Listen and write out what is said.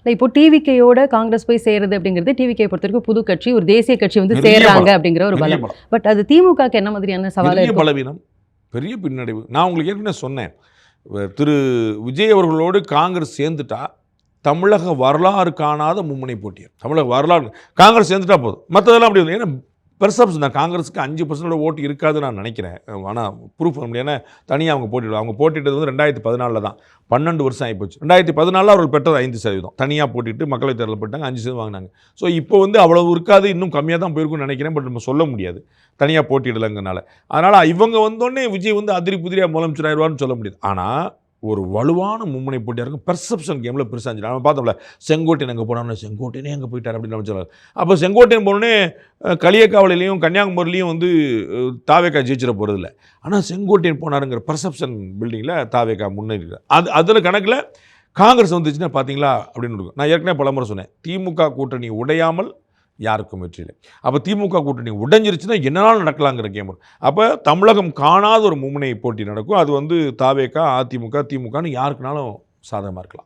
இல்லை இப்போ டிவிகேயோட காங்கிரஸ் போய் சேருது அப்படிங்கிறது டிவிகே பொறுத்த வரைக்கும் புது கட்சி, ஒரு தேசிய கட்சி வந்து சேர்றாங்க அப்படிங்கிற ஒரு பலம். பட் அது திமுகக்கு என்ன மாதிரியான சவால்? பலவீனம், பெரிய பின்னடைவு. நான் உங்களுக்கு ஏற்கனவே சொன்னேன், திரு விஜய் அவர்களோடு காங்கிரஸ் சேர்ந்துட்டா தமிழக வரலாறு காணாத மும்முனை போட்டியர். தமிழக வரலாறு காங்கிரஸ் சேர்ந்துட்டா போதும், மற்றதெல்லாம் அப்படி இல்லை. ஏன்னா பெர்சப்ஷன் தான், காங்கிரஸுக்கு 5% ஓட்டு இருக்காதுன்னு நான் நினைக்கிறேன். ஆனால் ப்ரூஃப் பண்ண முடியாது. ஏன்னா தனியாக அவங்க போட்டிடுவாங்க. அவங்க போட்டிட்டது வந்து 2014 தான், 12 வருஷம் ஆகிப்போச்சு. 2014 அவர்கள் பெற்றது 5%, தனியாக போட்டிட்டு மக்களவைத் தேர்தலில் போட்டாங்க, 5% வாங்கினாங்க. ஸோ இப்போ வந்து அவ்வளவு இருக்காது, இன்னும் கம்மியாக தான் போயிருக்குன்னு நினைக்கிறேன். பட் நம்ம சொல்ல முடியாது, தனியாக போட்டிடலைங்கனால. அதனால் இவங்க வந்தோடனே விஜய் வந்து அதிரி புதிரியாக முதலமைச்சர் ஆயிடுவார்னு சொல்ல முடியாது. ஆனால் ஒரு வலுவான மும்முனை போட்டியாக இருக்கும். பெர்செப்ஷன் கேமில் பெருசாக இருந்துச்சு. நம்ம பார்த்தோம்ல, செங்கோட்டையன் எங்கே போனான்னு, செங்கோட்டையனே எங்கே போயிட்டார் அப்படின்னு நம்ம சொல்லலாம். அப்போ செங்கோட்டையன் போனோடனே களியக்காவலையிலையும் கன்னியாகுமரிலையும் வந்து தாவேக்கா ஜெயிச்சிட போகிறதில்ல. ஆனால் செங்கோட்டையன் போனாருங்கிற பெர்செப்ஷன் பில்டிங்கில் தாவேக்கா முன்னேறி அதில் கணக்கில் காங்கிரஸ் வந்துச்சுன்னா பார்த்தீங்களா அப்படின்னு இருக்கும். நான் ஏற்கனவே பலமுறை சொன்னேன், திமுக கூட்டணி உடையாமல் யாருக்கும் வெற்றி இல்லை. அப்போ திமுக கூட்டணி உடைஞ்சிருச்சுன்னா என்னனாலும் நடக்கலாங்கிற கேம். அப்போ தமிழகம் காணாத ஒரு மும்முனை போட்டி நடக்கும். அது வந்து தாவேக்கா, அதிமுக, திமுகன்னு யாருக்குனாலும் சாதகமாக இருக்கலாம்.